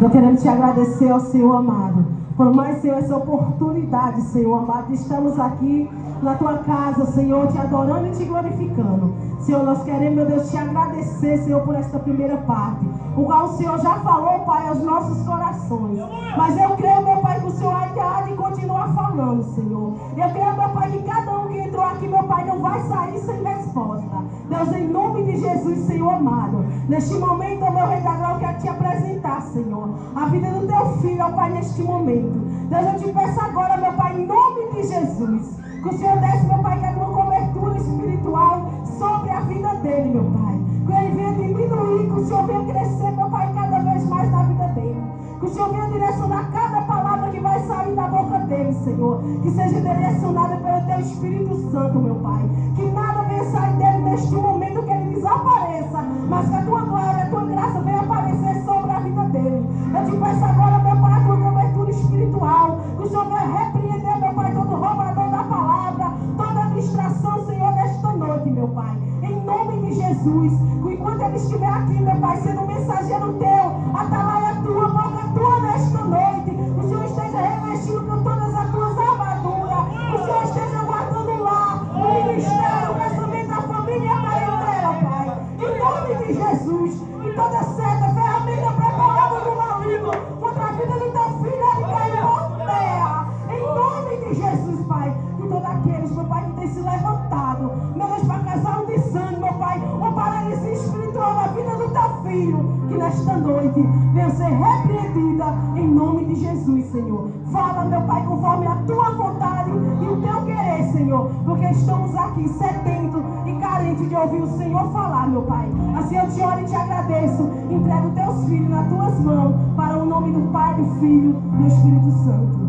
Eu queremos te agradecer, ó Senhor amado, por mais, Senhor, essa oportunidade, Senhor amado. Estamos aqui na tua casa, Senhor, te adorando e te glorificando. Senhor, nós queremos, meu Deus, te agradecer, Senhor, por esta primeira parte, o qual o Senhor já falou, Pai, aos nossos corações. Mas eu creio, meu Pai, que o Senhor há de continuar falando, Senhor. Eu creio, meu Pai, que cada um que entrou aqui, meu Pai, não vai sair sem resposta. Deus, em nome de Jesus, Senhor amado, neste momento, meu Rei da Glória, eu quero te apresentar, Senhor, a vida do teu filho, ó Pai, neste momento. Deus, eu te peço agora, meu Pai, em nome de Jesus, que o Senhor desce, meu Pai, que a tua cobertura espiritual sobre a vida dele, meu Pai. Que ele venha diminuir, que o Senhor venha crescer, meu Pai, cada vez mais na vida dele. Que o Senhor venha direcionar cada palavra que vai sair da boca dele, Senhor. Que seja direcionada pelo teu Espírito Santo, meu Pai. Que nada venha sair dele neste momento, que ele desapareça, mas que a tua glória, a tua graça venha aparecer sobre a vida dele. Eu te peço agora, meu Pai, a tua cobertura espiritual. Que o Senhor venha repreender, meu Pai, todo roubador da palavra, toda distração, Senhor, nesta noite, meu Pai. Em nome de Jesus, que enquanto ele estiver aqui, meu Pai, sendo um mensageiro teu, atalaia tua, boca tua nesta noite, o Senhor esteja revestindo com todas as tuas armaduras, o Senhor esteja guardando lá o ministério, o casamento, a família e a parentela, Pai. Em nome de Jesus, que toda seta, ferramenta preparada do maligno contra a vida do teu filho, ele cai por terra. Em nome de Jesus, Pai, que todos aqueles, meu Pai, que tem se levantado, meu Deus, para causar um desânimo, meu Pai, uma paralisia espiritual na vida do teu filho, que nesta noite venha ser repreendida em nome de Jesus, Senhor. Fala, meu Pai, conforme a tua vontade e o teu querer, Senhor, porque estamos aqui sedentos e carentes de ouvir o Senhor falar, meu Pai. Assim eu te oro e te agradeço. Entrego os teus filhos nas tuas mãos, para o nome do Pai, do Filho e do Espírito Santo.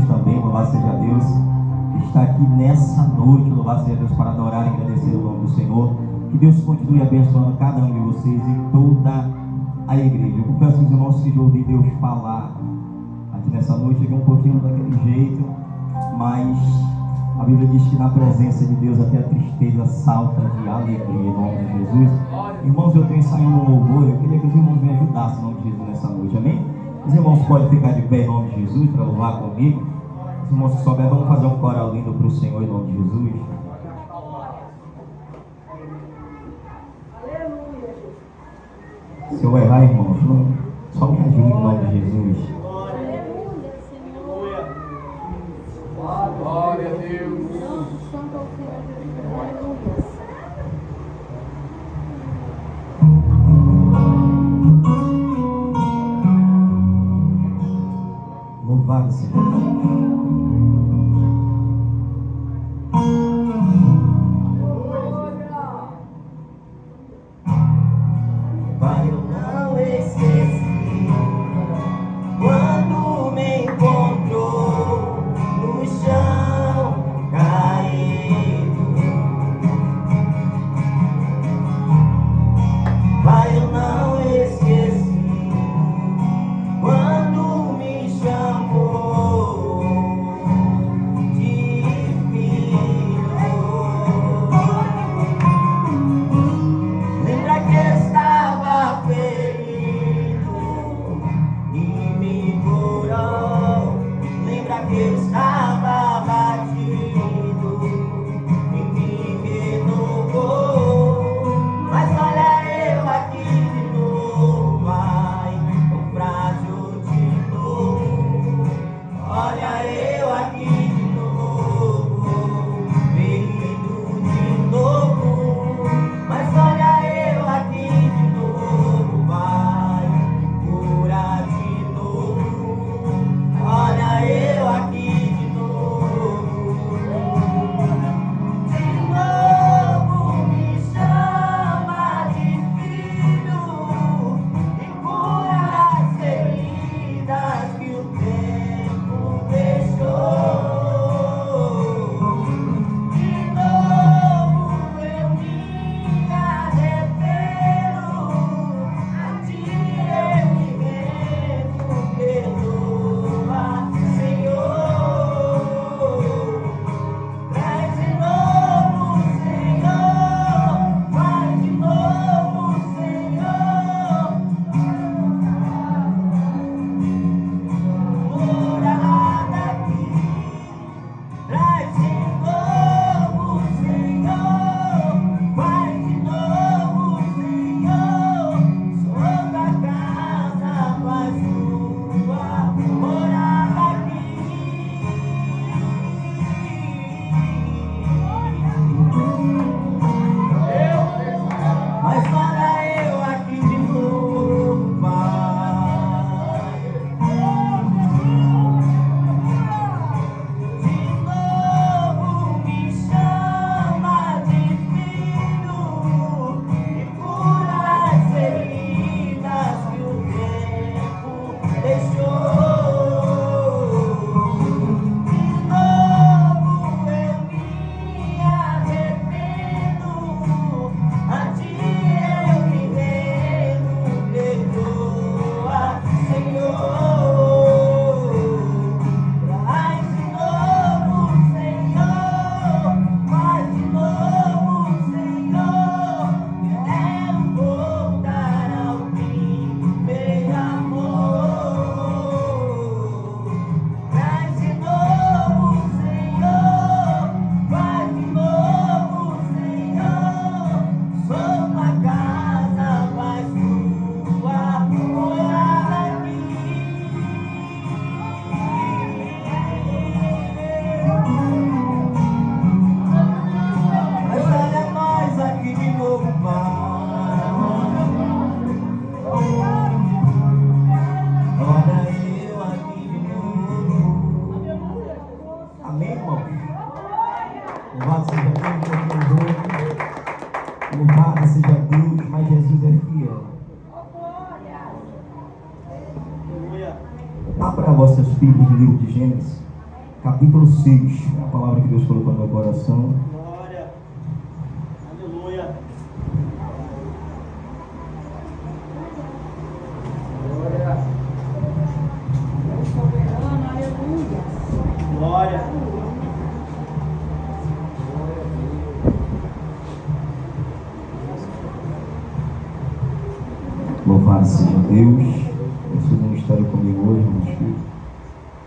Também, louvado seja Deus, que está aqui nessa noite, louvado seja Deus, para adorar e agradecer o nome do Senhor. Que Deus continue abençoando cada um de vocês e toda a igreja. Eu confesso que os irmãos que ouvi Deus falar aqui nessa noite, cheguei um pouquinho daquele jeito, mas a Bíblia diz que na presença de Deus até a tristeza salta de alegria, em nome de Jesus. Irmãos, eu estou ensaiando um louvor, eu queria que os irmãos me ajudassem em nome de Jesus nessa noite, amém? Os irmãos podem ficar de pé em nome de Jesus para louvar comigo. Os irmãos que souber, vamos fazer um coral lindo para o Senhor em nome de Jesus. Aleluia. Se eu errar, irmãos, só me ajude em nome de Jesus. Aleluia, Senhor. Glória a Deus. Santo ao Senhor. Aleluia. Louvado seja Deus. Pai, eu não esqueci quando me encontrou no chão caído. Pai, eu não esqueci quando me chamou. Louvado seja Deus, mas Jesus é fiel. Abra vossas Bíblias no livro de Gênesis, capítulo 6. É a palavra que Deus colocou no meu coração. Glória. Aleluia. Glória. Soberano, aleluia. Glória. Louvado seja Deus. Esse ministério comigo hoje, meus filhos.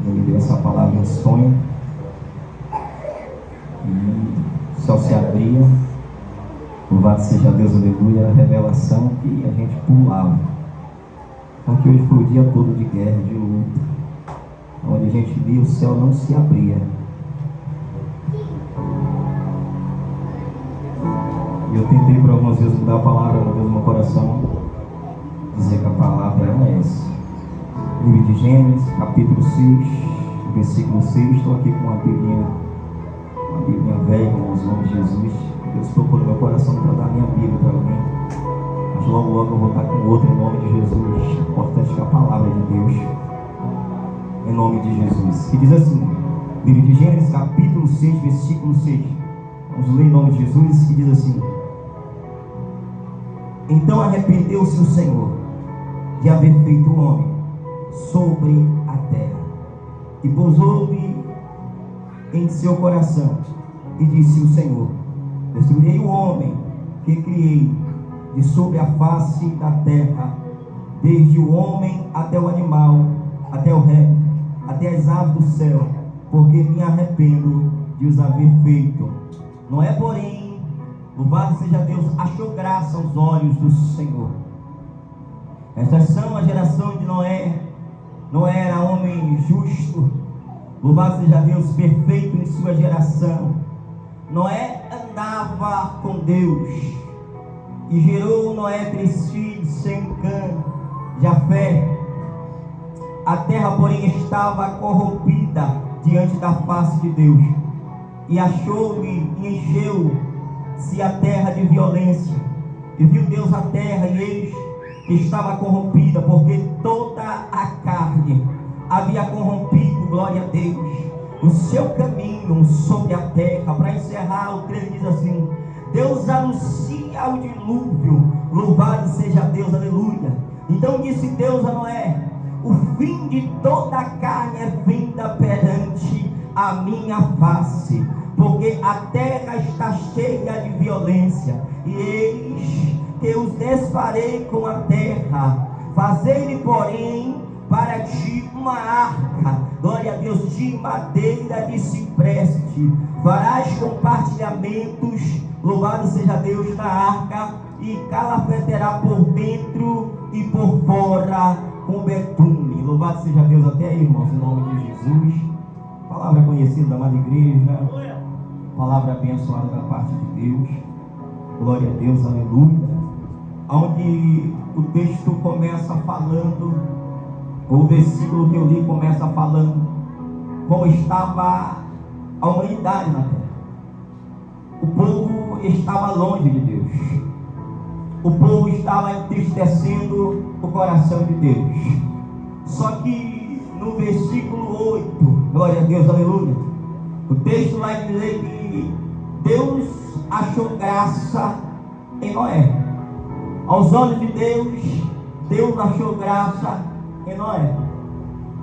Eu me dei essa palavra em sonho. E o céu se abria. Louvado seja Deus, aleluia. Era a revelação que a gente pulava. Porque hoje foi o dia todo de guerra, de luta. Onde a gente via o céu não se abria. E eu tentei por algumas vezes mudar a palavra no meu coração. Dizer que a palavra é essa. Livro de Gênesis, capítulo 6, versículo 6. Estou aqui com uma Bíblia velha, com os nomes de Jesus. Deus tocou no meu coração para dar minha Bíblia para alguém. Mas logo eu vou estar com outro em nome de Jesus. Importante que a palavra de Deus, em nome de Jesus. Que diz assim, livro de Gênesis, capítulo 6, versículo 6. Vamos ler em nome de Jesus, que diz assim: Então arrependeu-se o Senhor de haver feito o homem sobre a terra, e pousou-lhe em seu coração, e disse o Senhor: Destruirei o homem que criei de sobre a face da terra, desde o homem até o animal, até o réptil, até as aves do céu, porque me arrependo de os haver feito. Noé, porém, louvado seja Deus, achou graça aos olhos do Senhor. Estas são a geração de Noé. Noé era homem justo, louvado seja Deus, perfeito em sua geração. Noé andava com Deus, e gerou Noé 3 filhos, Sem, Cã, Jafé. A terra, porém, estava corrompida diante da face de Deus, e achou-lhe e encheu-se a terra de violência. E viu Deus a terra, e eis que estava corrompida, porque toda a carne havia corrompido, glória a Deus, o seu caminho sobre a terra. Para encerrar, o 3 diz assim: Deus anuncia o dilúvio, louvado seja Deus, aleluia. Então disse Deus a Noé: o fim de toda a carne é vinda perante a minha face, porque a terra está cheia de violência, e eis que os desfarei com a terra. Fazei-lhe, porém, para ti uma arca, glória a Deus, de madeira de cipreste. Farás compartilhamentos, louvado seja Deus, na arca, e calafeterá por dentro e por fora com betume. Louvado seja Deus. Até aí, irmãos, em nome de Jesus. Palavra conhecida da amada igreja, palavra abençoada da parte de Deus. Glória a Deus, aleluia. Onde o texto começa falando, o versículo que eu li começa falando como estava a humanidade na terra. O povo estava longe de Deus. O povo estava entristecendo o coração de Deus. Só que no versículo 8, glória a Deus, aleluia, o texto vai dizer que Deus achou graça em Noé. Aos olhos de Deus, Deus achou graça em Noé.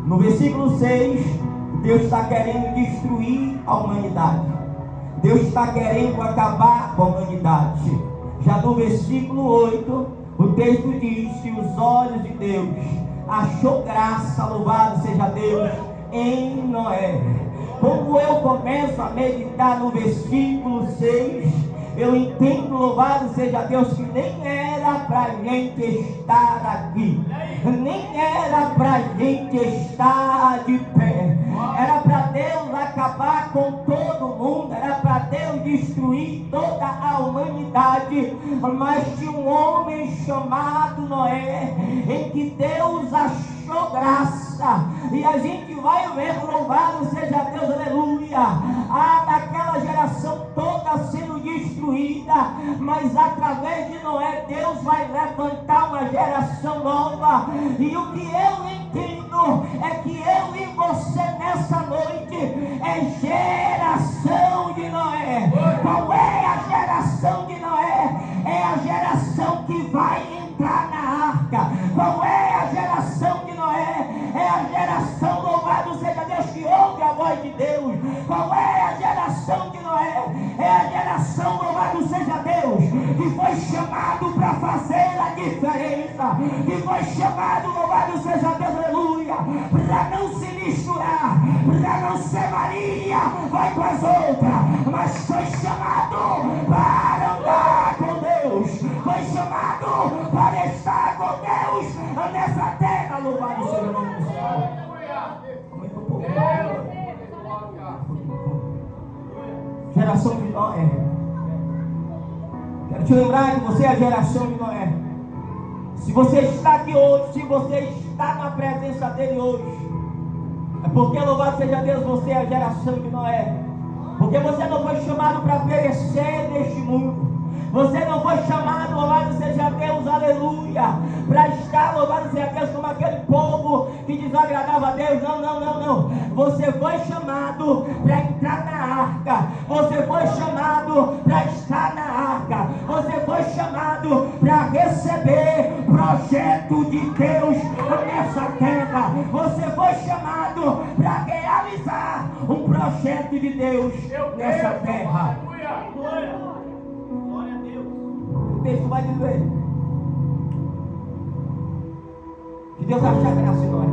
No versículo 6, Deus está querendo destruir a humanidade. Deus está querendo acabar com a humanidade. Já no versículo 8, o texto diz que os olhos de Deus achou graça, louvado seja Deus, em Noé. Quando eu começo a meditar no versículo 6, eu entendo, louvado seja Deus, que nem era para a gente estar aqui, nem era para a gente estar de pé. Era para Deus acabar com todo mundo, era para Deus destruir toda a humanidade. Mas tinha um homem chamado Noé, em que Deus achou graça. E a gente vai ver, louvado seja Deus, aleluia, daquela geração toda sendo destruída, mas através de Noé, Deus vai levantar uma geração nova. E o que eu entendo é que eu e você nessa noite é geração de Noé. Qual é a geração de Noé? É a geração que vai entrar na arca. Qual é a geração de Noé? É a geração, louvado seja Deus, que ouve a voz de Deus. Qual é a geração de Noé? É a geração, louvado seja Deus, que foi chamado para fazer a diferença, que foi chamado, louvado seja Deus, aleluia, para não se misturar, para não ser Maria, vai com as outras, mas foi chamado para andar com Deus, foi chamado para estar com Deus nessa terra, louvado seja Deus. Geração de Noé. Quero te lembrar que você é a geração de Noé. Se você está aqui hoje, se você está na presença dele hoje, é porque, louvado seja Deus, você é a geração de Noé. Porque você não foi chamado para perecer neste mundo. Você não foi chamado, louvado seja Deus, aleluia, para estar, louvado seja Deus, como aquele povo que desagradava a Deus. Não. Você foi chamado para entrar na arca. Você foi chamado para estar na arca. Você foi chamado para receber o projeto de Deus nessa terra. Você foi chamado para realizar um projeto de Deus nessa terra. O texto vai dizer que Deus acha graça em Noé.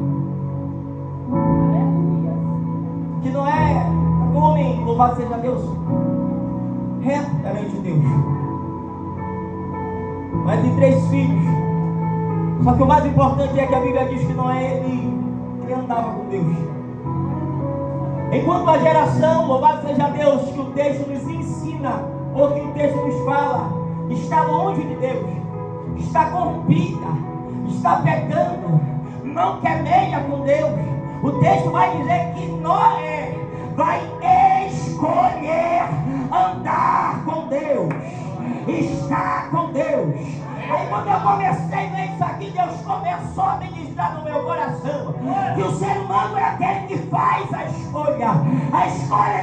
Que Noé é um homem, louvado seja Deus, reto perante Deus. Noé tem 3 filhos. Só que o mais importante é que a Bíblia diz que Noé ele andava com Deus. Enquanto a geração, louvado seja Deus, que o texto nos ensina, ou que o texto nos fala, está longe de Deus, está corrompida, está pecando, não quer meia com Deus. O texto vai dizer que Noé vai escolher andar com Deus, estar com Deus. Aí quando eu comecei a ver isso aqui, Deus começou a ministrar no meu coração que o ser humano é aquele que faz a escolha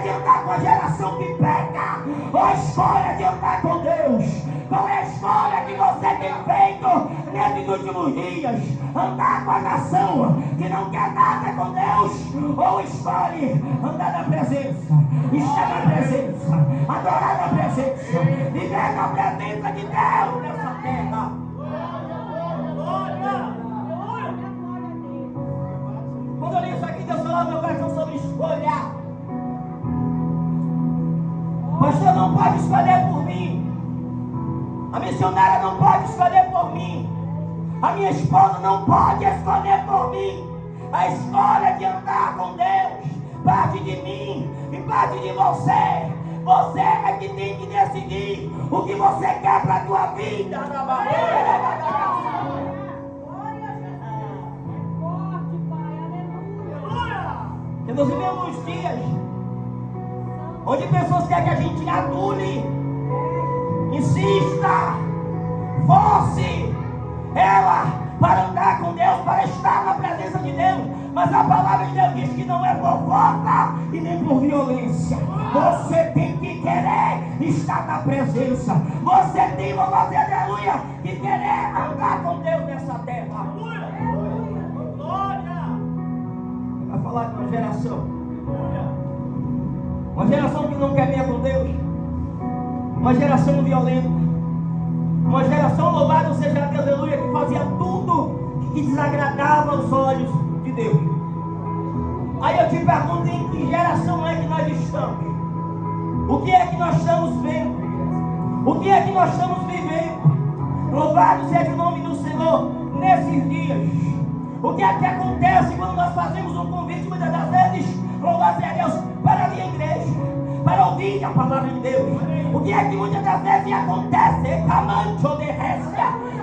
de andar com a geração que peca, ou a escolha de andar com Deus. Qual é a escolha que você tem feito nesses últimos dias? Andar com a nação que não quer nada com Deus, ou escolhe andar na presença, estar na presença, adorar na presença, viver na presença de Deus nessa terra? Quando eu li isso aqui, Deus falou no meu coração sobre escolha. Pastor não pode escolher por mim. A missionária não pode escolher por mim. A minha esposa não pode escolher por mim. A escolha de andar com Deus parte de mim e parte de você. Você é que tem que decidir o que você quer para a tua vida. E nós vivemos dias onde pessoas querem que a gente adule, insista, force ela para andar com Deus, para estar na presença de Deus. Mas a palavra de Deus diz que não é por força e nem por violência. Você tem que querer estar na presença. Você tem, louvado seja Deus, aleluia, que querer andar com Deus nessa terra. Glória! Vai falar de uma geração. Uma geração que não quer ver com Deus. Uma geração violenta. Uma geração, louvado seja Deus, aleluia, que fazia tudo que desagradava aos olhos de Deus. Aí eu te pergunto, em que geração é que nós estamos? O que é que nós estamos vendo? O que é que nós estamos vivendo? Louvado seja o nome do Senhor nesses dias. O que é que acontece quando nós fazemos um convite, muitas das vezes, louvado seja Deus, para vir à igreja, para ouvir a palavra de Deus? O que é que muitas das vezes acontece?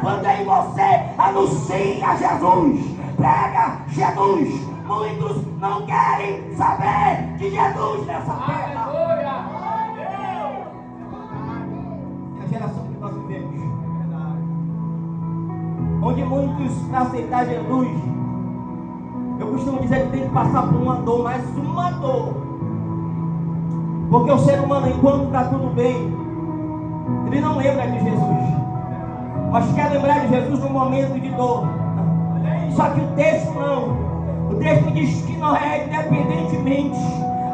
Quando aí você anuncia Jesus, prega Jesus, muitos não querem saber de Jesus nessa terra. onde muitos, para aceitar Jesus, eu costumo dizer que tem que passar por uma dor, mas uma dor. Porque o ser humano, enquanto está tudo bem, ele não lembra de Jesus, mas quer lembrar de Jesus no momento de dor. Só que o texto não. O texto diz que Noé, independentemente,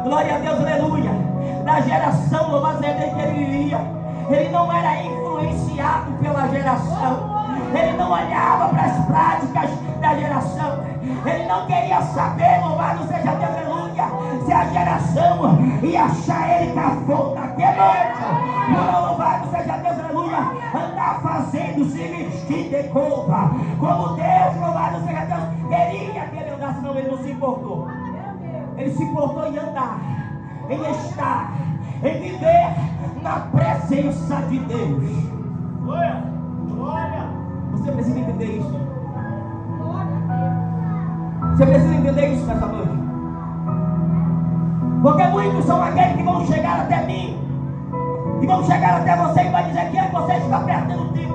glória a Deus, aleluia, da geração, louvado seja Deus, que ele vivia, ele não era influenciado pela geração. Ele não olhava para as práticas da geração. Ele não queria saber, louvado seja Deus, aleluia, se a geração ia achar ele cafona. Que noite! Louvado seja Deus, aleluia, andar fazendo, se vestir de culpa, como Deus, louvado seja Deus, queria que ele andasse. Não, ele não se importou. Ele se importou em andar, em estar, em viver na presença de Deus. Glória! Glória! Você precisa entender isso. Você precisa entender isso nessa noite. Porque muitos são aqueles que vão chegar até mim, que vão chegar até você e vai dizer que eu e você está perdendo tempo,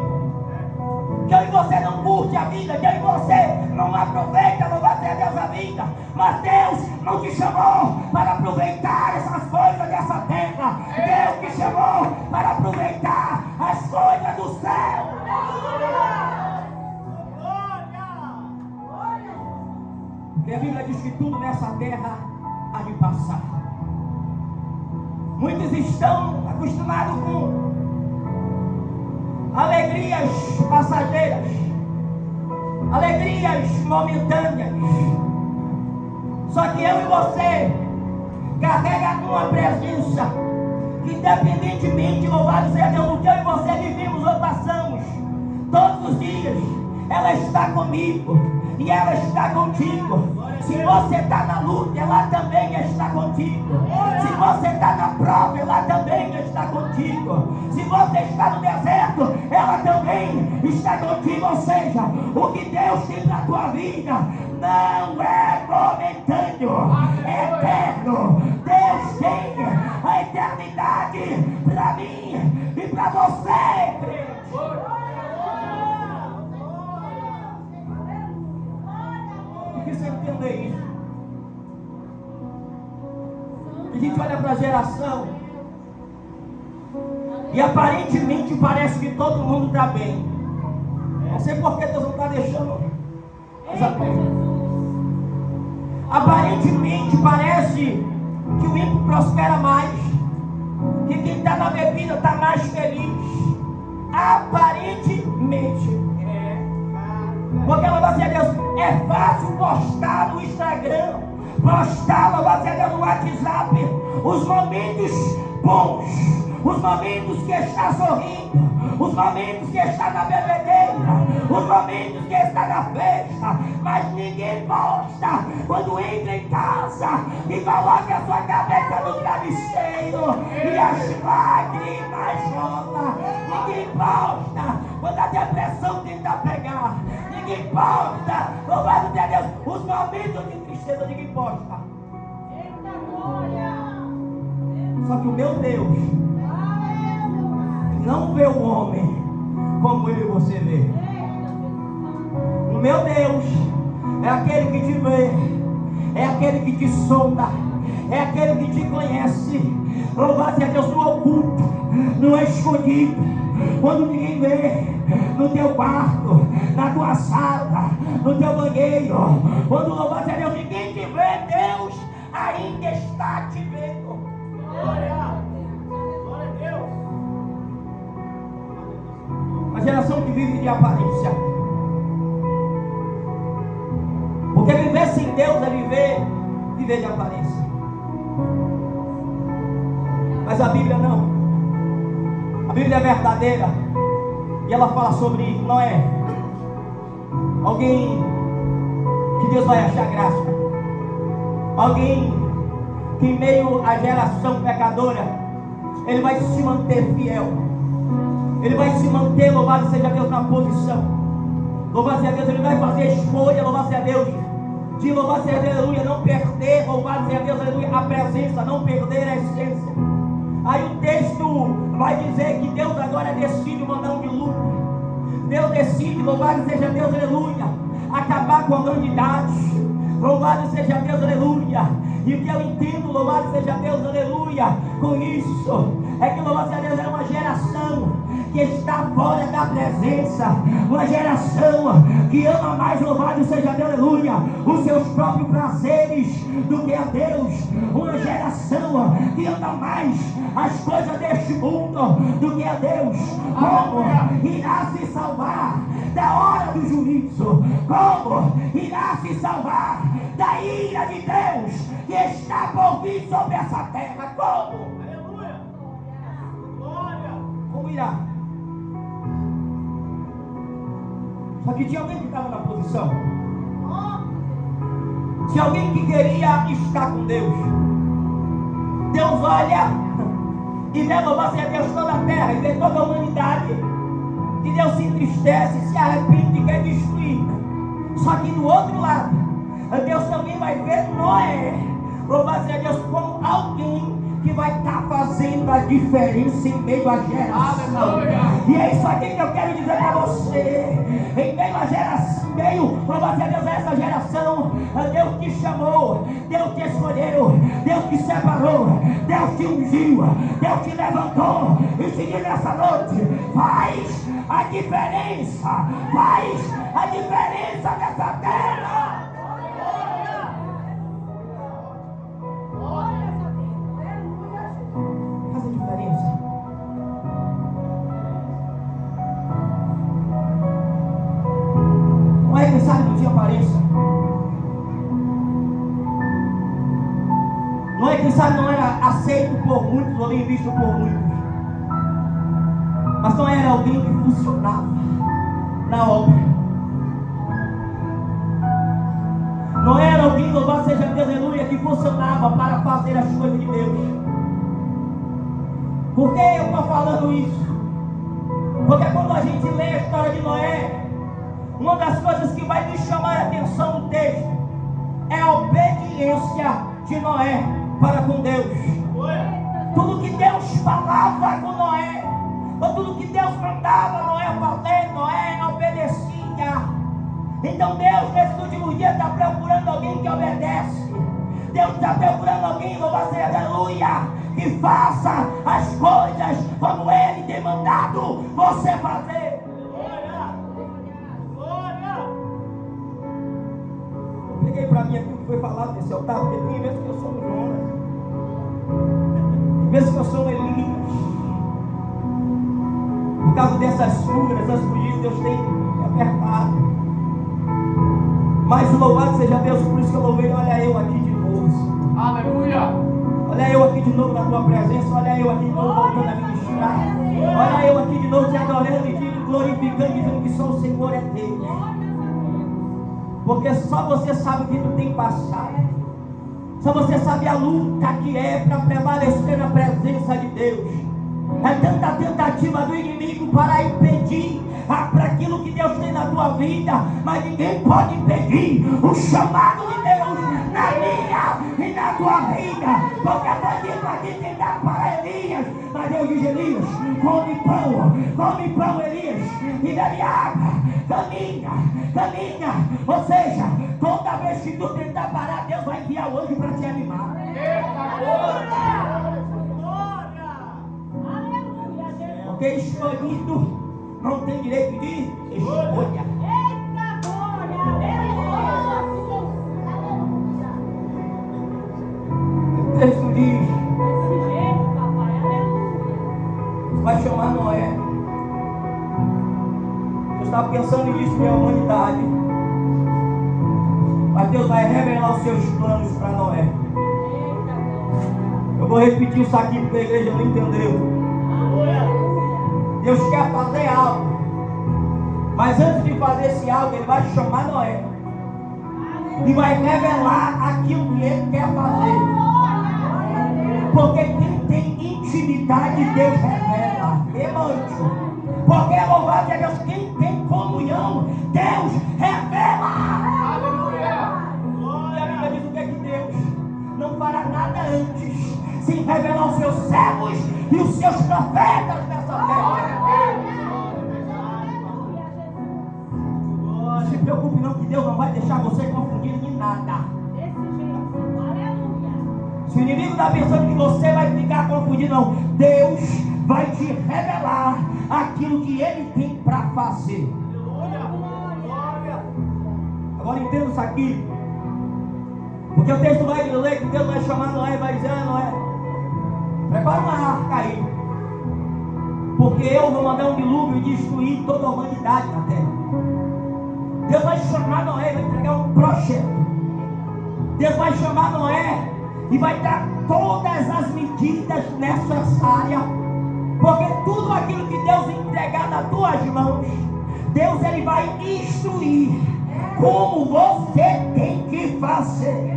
que eu e você não curte a vida, que eu e você não aproveita, louvado seja Deus, a vida. Mas Deus não te chamou para aproveitar essas coisas dessa terra. Deus te chamou para aproveitar as coisas do céu. E a Bíblia diz que tudo nessa terra há de passar. Muitos estão acostumados com alegrias passageiras, alegrias momentâneas. Só que eu e você carrega uma presença que, independentemente, louvado seja Deus, do que eu e você vivemos ou passamos todos os dias, ela está comigo e ela está contigo. Se você está na luta, ela também está contigo. Se você está na prova, ela também está contigo. Se você está no deserto, ela também está contigo. Ou seja, o que Deus tem para a tua vida não é momentâneo, é eterno. Deus tem a eternidade para mim e para você. Você entender isso. A gente olha para a geração e aparentemente parece que todo mundo está bem. Não sei por que Deus não está deixando. Aparentemente parece que o ímpio prospera mais, que quem está na bebida está mais feliz. Aparentemente. Porque, louvado seja Deus, é fácil postar no Instagram, postar, louvado seja Deus, no WhatsApp, os momentos bons, os momentos que está sorrindo, os momentos que está na bebedeira, os momentos que está na festa, mas ninguém posta quando entra em casa e coloca a sua cabeça no travesseiro e as lágrimas rolam. Ninguém posta quando a depressão tenta pegar. Ninguém posta, louvado seja Deus, os momentos de tristeza, ninguém posta. Só que o meu Deus não vê o homem como eu e você vê. O meu Deus é aquele que te vê, é aquele que te sonda, é aquele que te conhece. Louvado seja Deus, no oculto, no escondido, quando ninguém vê, no teu quarto, na tua sala, no teu banheiro, quando, louvado seja Deus, ninguém te vê, Deus ainda está te vendo. Glória! Glória a Deus! A geração que vive de aparência. Porque viver sem Deus é viver de aparência. Mas a Bíblia não. A Bíblia é verdadeira. E ela fala sobre Noé. Alguém que Deus vai achar graça. Alguém que em meio à geração pecadora, ele vai se manter fiel. Ele vai se manter, louvado seja Deus, na posição. Louvado seja Deus, ele vai fazer escolha, louvado seja Deus, de louvado seja Deus, aleluia, não perder, louvado seja Deus, aleluia, a presença, não perder a essência. Aí o texto vai dizer que Deus agora decide mandar um dilúvio. Deus decide, louvado seja Deus, aleluia, acabar com a humanidade. Louvado seja Deus, aleluia. E o que eu entendo, louvado seja Deus, aleluia, com isso, é que louvado seja Deus é uma geração que está fora da presença, uma geração que ama mais, louvado seja Deus, aleluia, os seus próprios prazeres do que a Deus, uma geração que ama mais as coisas deste mundo do que a Deus. Como irá se salvar da hora do juízo? Como irá se salvar da ira de Deus que está por vir sobre essa terra? Como? Aleluia. Glória. Como irá? Só que tinha alguém que estava na posição. Tinha alguém que queria estar com Deus. Deus olha e vê, louvado seja Deus, toda a terra e vê toda a humanidade. E Deus se entristece, se arrepende e quer destruir. Só que do outro lado, Deus também vai ver Noé, louvado seja Deus, como alguém que vai estar fazendo a diferença em meio à geração. E é isso aqui que eu quero dizer para você. Em meio à geração, louvado seja Deus, a essa geração, Deus te chamou, Deus te escolheu, Deus te separou, Deus te ungiu, Deus te levantou. E seguir nessa noite, faz a diferença, faz a diferença nessa terra. Quem sabe não era aceito por muitos ou nem visto por muitos, mas não era alguém que funcionava na obra. Não era alguém, louvado seja Deus, aleluia, que funcionava para fazer as coisas de Deus. Por que eu estou falando isso? Porque quando a gente lê a história de Noé, uma das coisas que vai nos chamar a atenção no texto é a obediência de Noé para com Deus. Tudo que Deus falava com Noé, ou tudo que Deus mandava Noé fazer, Noé obedecia. Então Deus nesse último dia está procurando alguém que obedece. Deus está procurando alguém, louvado seja aleluia, que faça as coisas como Ele tem mandado você fazer. Peguei para mim aquilo que foi falado nesse altar, porque tem vezes que eu sou um Jonas, tem vezes que eu sou um Elias. Por causa dessas fugas, das fugidas, Deus tem me apertado. Mas louvado seja Deus, por isso que eu louvei. Olha eu aqui de novo. Aleluia. Olha eu aqui de novo na tua presença. Olha eu aqui de novo voltando a ministrar. Olha eu aqui de novo te adorando e te glorificando, dizendo que só o Senhor é Deus. Porque só você sabe o que tu tem passado. Só você sabe a luta que é para prevalecer na presença de Deus. É tanta tentativa do inimigo para impedir para aquilo que Deus tem na tua vida, mas ninguém pode impedir o chamado de Deus na minha e na tua vida. Porque foi dito aqui que dá para Elias, mas Deus diz: Elias, come pão Elias, e bebe água, caminha. Ou seja, toda vez que tu tentar parar, Deus vai enviar o anjo para te animar. Porque escolhido não tem direito de escolha. O texto diz: vai chamar Noé. Eu estava pensando nisso para a humanidade, mas Deus vai revelar os seus planos para Noé. Eu vou repetir isso aqui porque a igreja não entendeu. Deus quer fazer algo, mas antes de fazer esse algo, Ele vai chamar Noé e vai revelar aquilo que Ele quer fazer. Porque quem tem intimidade, Deus revela. Porque louvado é Deus, quem tem comunhão, Deus revela. E a Bíblia diz o que é que Deus não fará nada antes sem revelar os seus servos e os seus profetas nessa terra. se preocupe não, que Deus não vai deixar você confundido em nada. Se o inimigo dá a pensão de que você vai ficar confundido, não. Deus vai te revelar aquilo que Ele tem para fazer. Agora entenda isso aqui. Porque o texto vai ler que Deus vai chamar Noé e vai dizer: Noé, prepara uma arca aí, porque eu vou mandar um dilúvio e destruir toda a humanidade na terra. Deus vai chamar Noé e vai entregar um projeto. Deus vai chamar Noé e vai dar todas as medidas necessárias, porque tudo aquilo que Deus entregar nas tuas mãos, Deus ele vai instruir como você tem que fazer.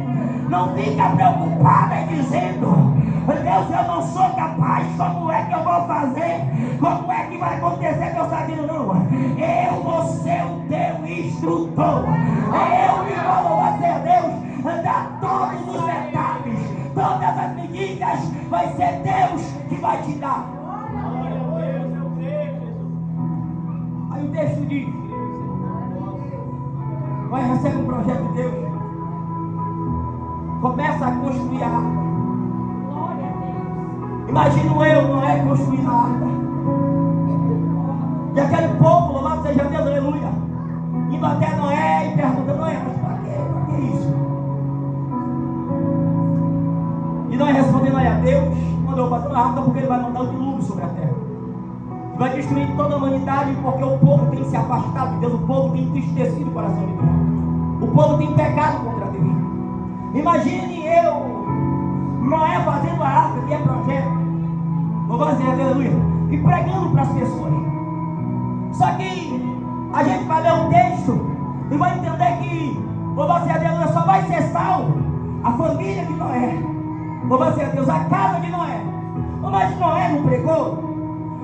Não fica preocupada dizendo: Deus, eu não sou capaz, como é que eu vou fazer? Como é que vai acontecer? Deus está dizendo: não, eu vou ser o teu instrutor. Eu que vou louvar a Deus, dar todos os detalhes, todas as medidas, vai ser Deus que vai te dar. Aí o texto diz: vai receber um projeto de Deus, começa a construir a arca. Imagino eu, Noé, construindo a arca. E aquele povo, louvado seja Deus, aleluia, indo até Noé e perguntando: Noé, mas para que isso? E Noé respondendo: olha, Deus mandou fazer uma arca porque Ele vai mandar o dilúvio sobre a terra. Vai destruir toda a humanidade, porque o povo tem se afastado de Deus, o povo tem entristecido o coração de Deus, o povo tem pecado contra Deus. Imagine eu, Noé, fazendo a arca, que é projeto, louvado seja Deus, aleluia, e pregando para as pessoas. Só que a gente vai ler o texto e vai entender que, louvado seja Deus, aleluia, só vai ser salvo a família de Noé, louvado seja Deus, a casa de Noé. Mas Noé não pregou,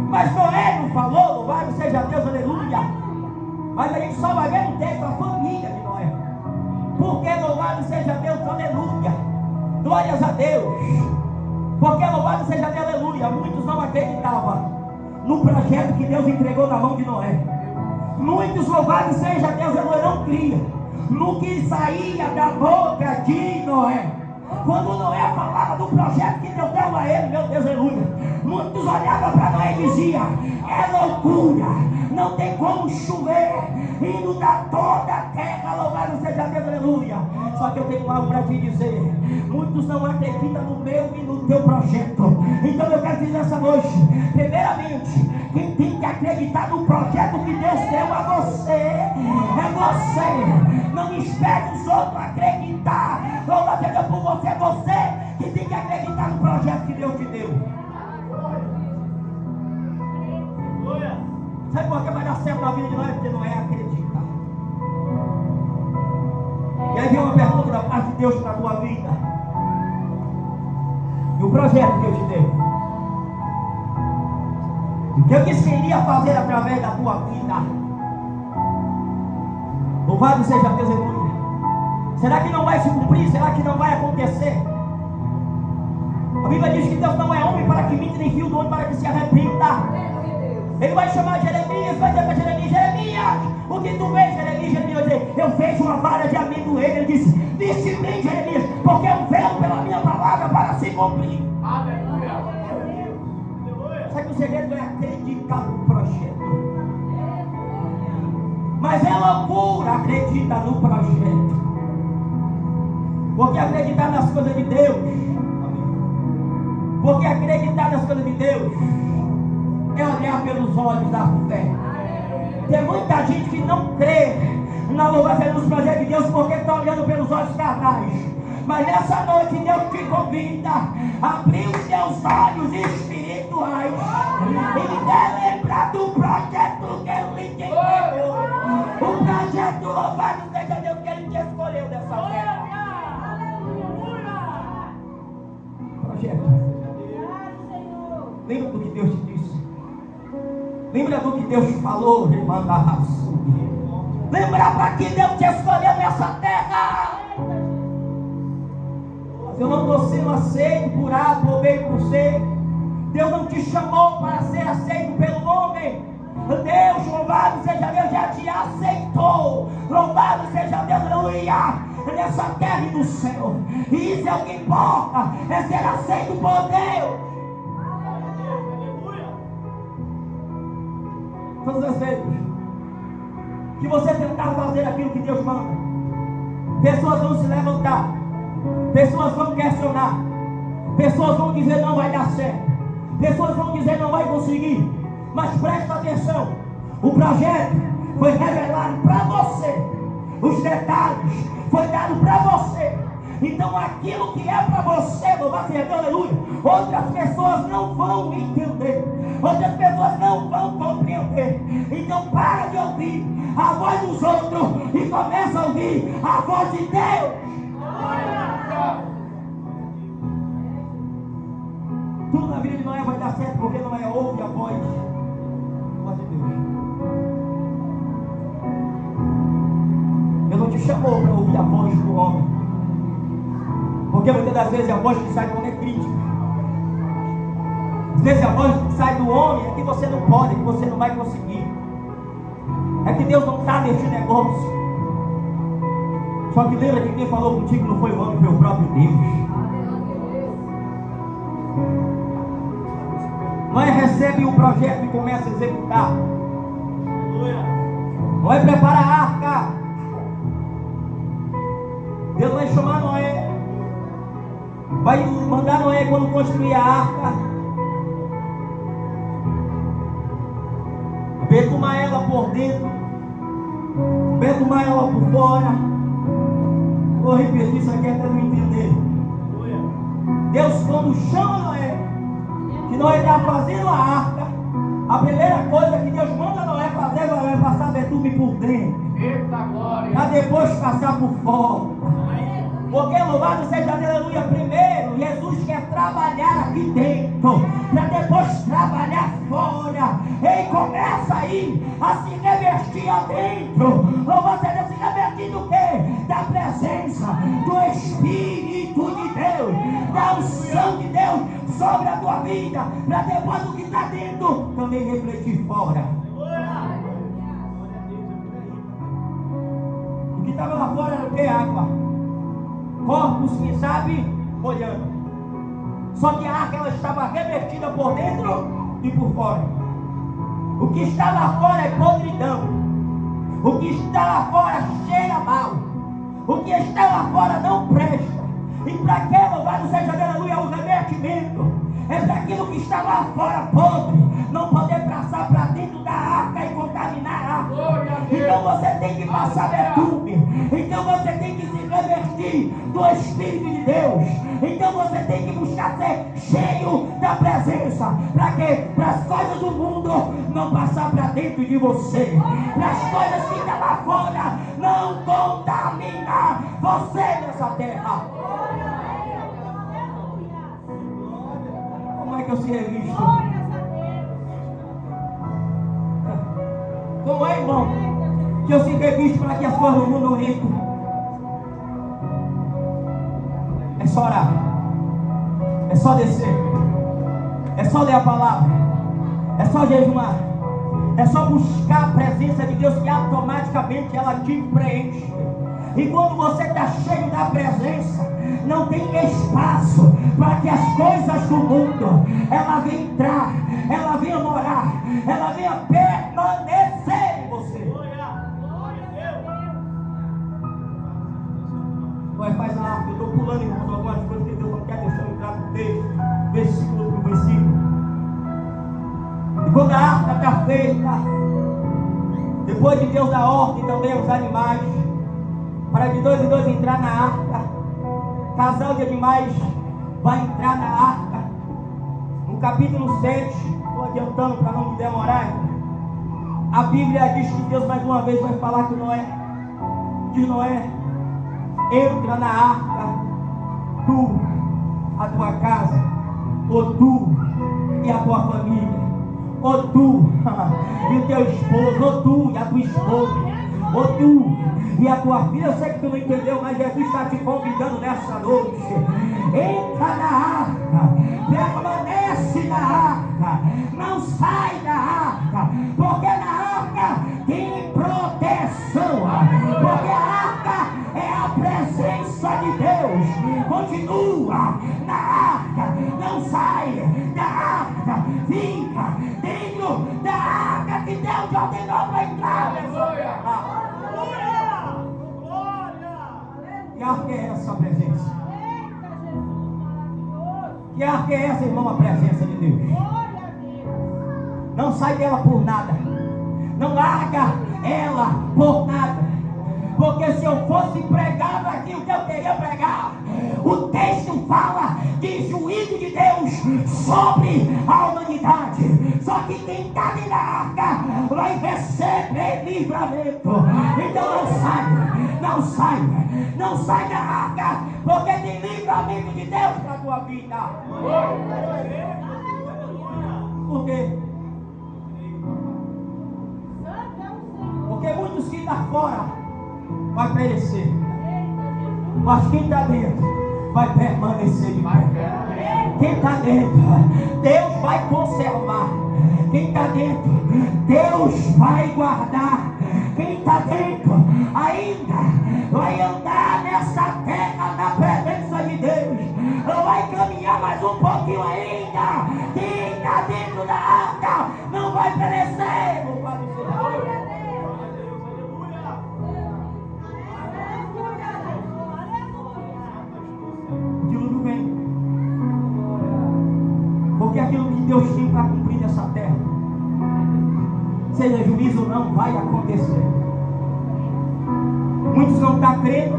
mas Noé não falou, louvado seja Deus, aleluia. Mas a gente só vai ver no texto a família de Noé. Porque louvado seja Deus, aleluia, glórias a Deus. Porque louvado seja Deus, aleluia, muitos não acreditavam no projeto que Deus entregou na mão de Noé. Muitos, louvado seja Deus, aleluia, não criam no que saía da boca de Noé. Quando Noé falava do projeto que Deus deu a ele, meu Deus, aleluia, muitos olhavam para Noé e diziam: é loucura, não tem como chover, inundar toda a terra, louvado seja Deus, aleluia. Só que eu tenho algo para te dizer: muitos não acreditam no meu e no teu projeto. Então eu quero dizer essa noite, primeiramente, quem tem que acreditar no projeto que Deus deu a você é você. Não espere os outros acreditar, louvado seja por você, é você que tem que acreditar no projeto que Deus te deu. Sabe por que vai dar certo na vida de nós? Porque não é acreditar. E aí vem uma pergunta da parte de Deus para a tua vida. E o projeto que eu te dei? O que eu disse que iria fazer através da tua vida? Louvado seja Deus, aleluia. Será que não vai se cumprir? Será que não vai acontecer? A Bíblia diz que Deus não é homem para que minta, nem filho do homem para que se arrependa. Ele vai chamar Jeremias, vai dizer para Jeremias: Jeremias, o que tu vês, Jeremias? Jeremias vai dizer: eu vejo uma vara de amendoim. Ele disse: disse bem, Jeremias, porque eu velo pela minha palavra para se cumprir. Aleluia. Sabe que o segredo é acreditar no projeto. Mas é loucura acreditar no projeto. Porque acreditar nas coisas de Deus, porque acreditar nas coisas de Deus é olhar pelos olhos da fé. Tem muita gente que não crê na louvação dos projetos de Deus porque está olhando pelos olhos carnais. Mas nessa noite Deus te convida a abrir os teus olhos espirituais e lembrar do projeto que Ele te entregou. O projeto, louvado seja Deus, que Ele te escolheu dessa terra. Projeto. Lembra do que Deus te disse? Lembra do que Deus falou, irmã da raça? Lembra para que Deus te escolheu nessa terra? Mas eu não estou sendo aceito por A, por B, por C. Deus não te chamou para ser aceito pelo homem. Deus, louvado seja Deus, já te aceitou. nessa terra e no céu. E isso é o que importa, é ser aceito por Deus. Todas as vezes que você tentar fazer aquilo que Deus manda, pessoas vão se levantar, pessoas vão questionar, pessoas vão dizer não vai dar certo, pessoas vão dizer não vai conseguir. Mas presta atenção, o projeto foi revelado para você, os detalhes foi dado para você. Então aquilo que é para você, louvado seja Deus, aleluia, outras pessoas não vão entender, outras pessoas não vão compreender. Então para de ouvir a voz dos outros e começa a ouvir a voz de Deus. Tudo na vida de Noé vai dar certo porque Noé ouve a voz de Deus. Ele não te chamou para ouvir a voz do homem, porque muitas das vezes a voz que sai do homem é crítica. Às vezes a voz que sai do homem é que você não pode, é que você não vai conseguir, é que Deus não está neste negócio. Só que lembra que quem falou contigo não foi o homem, foi o próprio Deus. Noé recebe o projeto e começa a executar. Noé prepara a arca. Deus vai chamar Noé, vai mandar Noé quando construir a arca, betumar ela por dentro, betumar ela por fora. Vou repetir isso aqui até não entender. Deus, quando chama Noé, que Noé está fazendo a arca, a primeira coisa que Deus manda Noé fazer é passar betume por dentro, para depois passar por fora. Porque louvado seja Deus, aleluia. Primeiro, Jesus quer trabalhar aqui dentro, para depois trabalhar fora. Ei, começa aí a se revestir adentro. Louvado seja Deus, se revestir do quê? Da presença do Espírito de Deus, da unção de Deus sobre a tua vida, para depois do que está dentro também refletir fora. O que estava lá fora era o que? Água. Corpos, quem sabe, olhando. Só que a arca ela estava revestida por dentro e por fora. O que está lá fora é podridão. O que está lá fora cheira mal. O que está lá fora não presta. E para que, louvado seja Deus, aleluia, o revestimento? É para aquilo que está lá fora podre não poder passar para dentro da arca e contaminar a arca. Então você tem que passar betume. Então você tem que se revestir do Espírito de Deus. Então você tem que buscar ser cheio da presença. Para quê? Para as coisas do mundo não passar para dentro de você. Para as coisas que estão lá fora não contaminar você nessa terra. Como é que eu se revisto? Como é, irmão, que eu se revisto para que as coisas do mundo não entrem? É só orar, é só descer, é só ler a palavra, é só jejuar, é só buscar a presença de Deus, que automaticamente ela te preenche. E quando você está cheio da presença, não tem espaço para que as coisas do mundo ela venha entrar, ela venha morar, ela venha permanecer em você. Mas faz a arte, eu estou pulando em algumas coisas que Deus não quer deixar eu entrar no texto, versículo por versículo. E quando a arca está feita, depois de Deus dar ordem também aos animais, para de 2 em 2 entrar na arca, casal de animais vai entrar na arca. No capítulo 7, estou adiantando para não me demorar, a Bíblia diz que Deus mais uma vez vai falar com Noé. Diz Noé: entra na arca, tu, a tua casa, ou tu e a tua família, ou tu e o teu esposo, ou tu e a tua esposa, ou tu e a tua filha. Eu sei que tu não entendeu, mas Jesus está te convidando nessa noite. Entra na arca, permanece na arca, não sai da arca, porque na arca tem proteção, porque a arca é a presença continua na arca, não sai da arca, fica dentro da arca que Deus ordenou para entrar. Aleluia! Que arca é essa presença? Que arca é essa, irmão, a presença de Deus? Não sai dela por nada, não larga ela por nada, porque se eu fosse pregar aquilo que eu queria pregar, o texto fala de juízo de Deus sobre a humanidade. Só que quem está dentro da arca vai receber livramento. Então não sai da arca, porque tem livramento de Deus para a tua vida. Por quê? Porque muitos que estão fora vai perecer, mas quem está dentro vai permanecer de pé. Quem está dentro, Deus vai conservar. Quem está dentro, Deus vai guardar. Quem está dentro ainda vai andar nessa terra na presença de Deus. Vai caminhar mais um pouquinho ainda. Quem está dentro da arca não vai perecer. O dilúvio vem, porque aquilo que Deus tem para cumprir nessa terra, seja juízo ou não, vai acontecer. Muitos não estão crendo,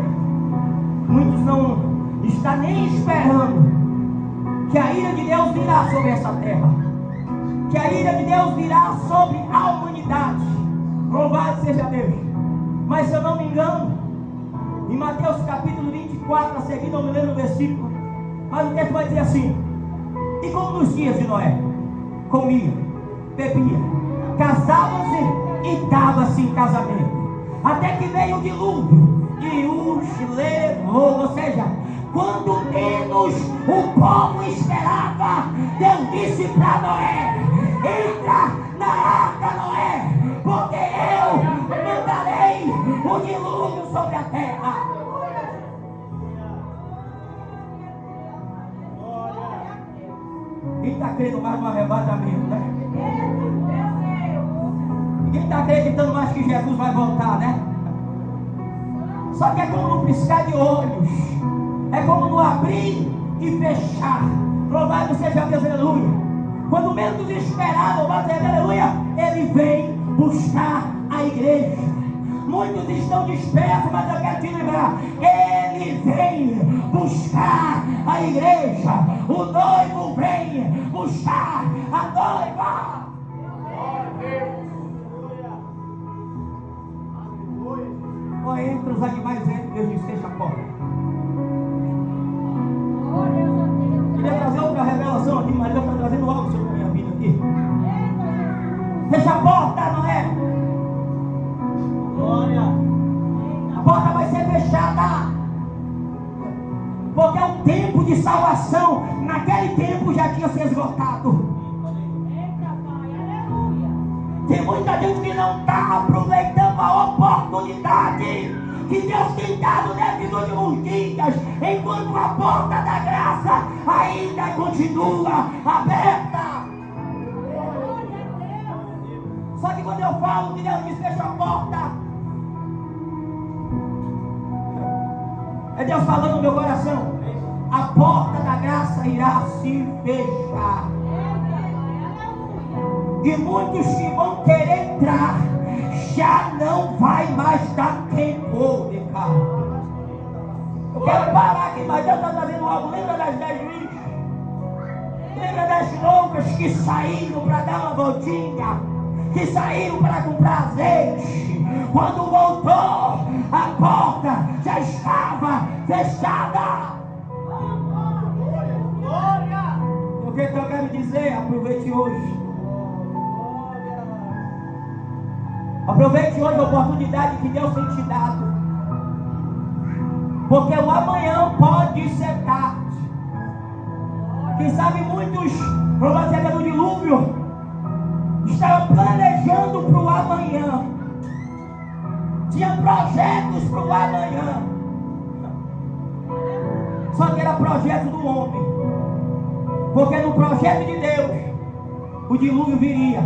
muitos não estão nem esperando que a ira de Deus virá sobre essa terra, que a ira de Deus virá sobre a humanidade. Louvado seja Deus. Mas se eu não me engano, em Mateus capítulo 24, a seguir, não me lembro o versículo, mas o texto vai dizer assim: e como nos dias de Noé, comia, bebia, casava-se e dava-se em casamento, até que veio o dilúvio e os levou. Ou seja, quando menos o povo esperava, Deus disse para Noé: entra na arca, Noé, porque eu mandarei o dilúvio sobre a terra. Quem está crendo mais no arrebatamento, né? Quem está acreditando mais que Jesus vai voltar, né? Só que é como no piscar de olhos, é como no abrir e fechar. Louvado seja Deus, aleluia. Quando menos esperado, louvado seja Deus, aleluia, Ele vem buscar a igreja. Muitos estão dispersos, mas eu quero te lembrar: Ele vem buscar a igreja. O noivo vem buscar a noiva. Ó, entre os animais, Deus diz: fecha a porta. Queria trazer outra revelação aqui, mas Deus está trazendo algo sobre a minha vida aqui. Fecha a porta, Noé. Glória. A porta vai ser fechada, porque o tempo de salvação naquele tempo já tinha se esgotado. Tem muita gente que não está aproveitando a oportunidade que Deus tem dado nesses últimos dias, enquanto a porta da graça ainda continua aberta. Só que quando eu falo que Deus diz fecha a porta, é Deus falando no meu coração: a porta da graça irá se fechar. E muitos que vão querer entrar, já não vai mais dar tempo de carro. Eu quero parar aqui, mas Deus está trazendo algo. Lembra das 10 juízes? Lembra das loucas que saíram para dar uma voltinha, que saíram para comprar azeite? Quando voltou, a porta já estava fechada. O que eu quero dizer? Aproveite hoje. Aproveite hoje a oportunidade que Deus tem te dado, porque o amanhã pode ser tarde. Quem sabe muitos, por causa do dilúvio, estavam planejando para o amanhã, tinham projetos para o amanhã. Só que era projeto do homem. Porque no projeto de Deus, o dilúvio viria.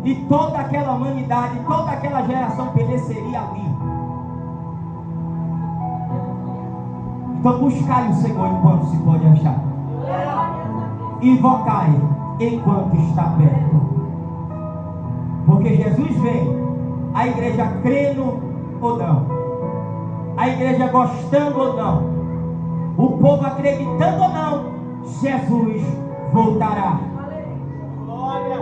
E toda aquela humanidade, toda aquela geração pereceria ali. Então buscai o Senhor enquanto se pode achar. Invocai enquanto está perto. Porque Jesus vem, a igreja crendo ou não, a igreja gostando ou não, o povo acreditando ou não, Jesus voltará. Glória.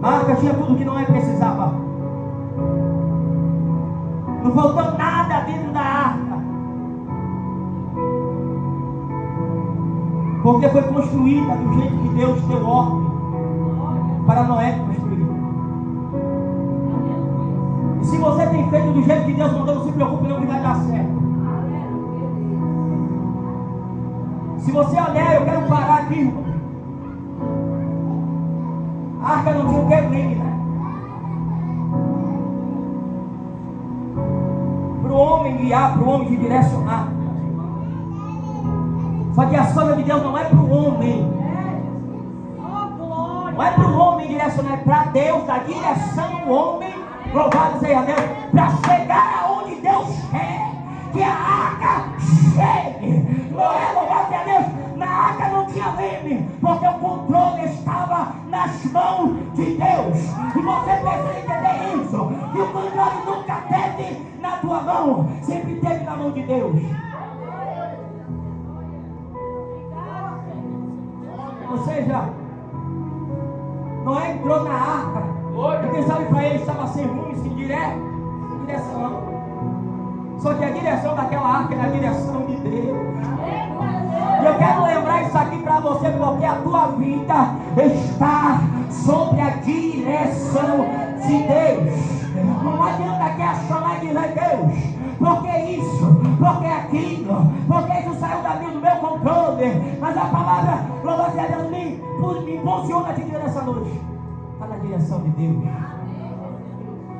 A arca tinha tudo que Noé precisava. Não faltou nada dentro da arca. Porque foi construída do jeito que Deus deu ordem para Noé construir. E se você tem feito do jeito que Deus mandou, não se preocupe não que vai dar certo. Se você olhar, eu quero parar aqui, irmão. A arca não tinha o que ler, né? Para o homem guiar, para o homem te direcionar. Só que as coisas de Deus não é para o homem. Não é para o homem direcionar, é para Deus, da direção do homem. Louvado seja Deus, para chegar aonde Deus quer. Que a arca chegue. Noé, louvado seja Deus. Na arca não tinha leme, porque o controle estava nas mãos de Deus. E você precisa entender isso, que o controle nunca teve na tua mão, sempre teve na mão de Deus. Ou seja, Noé entrou na arca, e quem sabe para ele estava sem rumo, sem direção. Só que a direção daquela arca era a direção de Deus. E eu quero lembrar isso aqui para você, porque a tua vida está sob a direção de Deus. Não adianta questionar e dizer Deus, porque isso, porque aquilo, porque isso saiu do meu controle. Mas a palavra, louvado seja Deus, me impulsiona a te dizer nessa noite. Está na direção de Deus.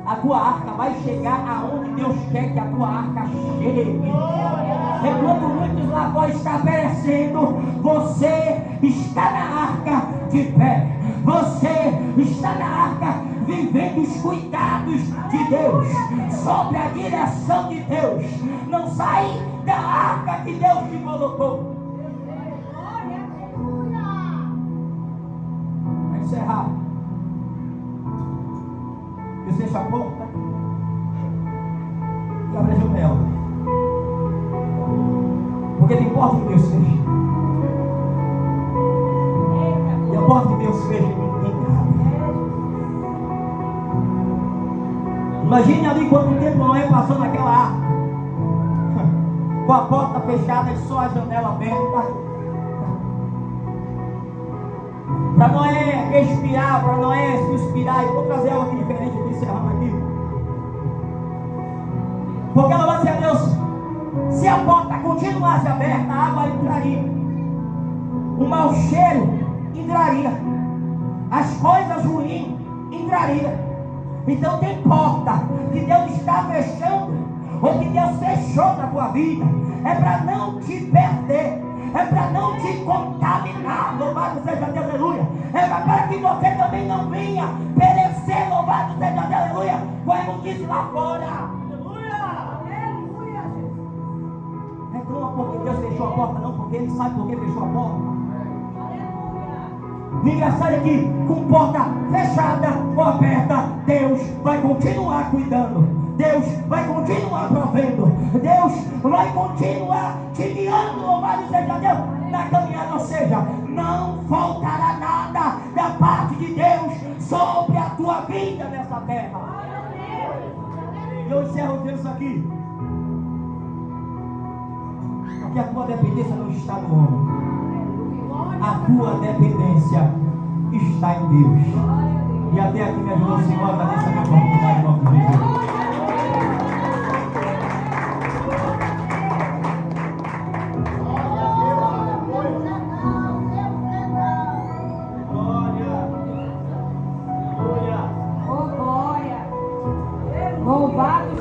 A tua arca vai chegar aonde Deus quer que a tua arca chegue. Enquanto muitos lá fora estão perecendo, você está na arca de pé. Você está na arca vivendo os cuidados de Deus, sob a direção de Deus. Não sai da arca que Deus te colocou. Para encerrar, Deus fecha a porta e abre a janela. Porque tem porta que Deus fecha. E a porta que Deus fecha, ninguém abre. Imagine ali quanto tempo Noé passou naquela arca, com a porta fechada e só a janela aberta. Para Noé respirar, para Noé suspirar. E vou trazer algo aqui diferente aqui, encerrando aqui. Porque louvado seja Deus, se a porta continuasse aberta, a água entraria, o mau cheiro entraria, as coisas ruins entrariam. Então tem porta que Deus está fechando, ou que Deus fechou na tua vida, é para não te perder, é para não te contaminar. Louvado seja Deus, aleluia. É para que você também não venha perecer, louvado seja Deus, aleluia, como disse lá fora. Reclama porque Deus fechou a porta, não porque Ele sabe porque fechou a porta. O engraçado é que com porta fechada ou aberta, Deus vai continuar cuidando, Deus vai continuar provendo, Deus vai continuar te guiando, louvado seja Deus, na caminhada. Ou seja, não faltará nada da parte de Deus sobre a tua vida nessa terra. E eu encerro dizendo isso aqui, porque a tua dependência não está no homem. A tua dependência está em Deus. E até aqui me ajudou o Senhor a dar essa oportunidade em nome de Jesus. Louvado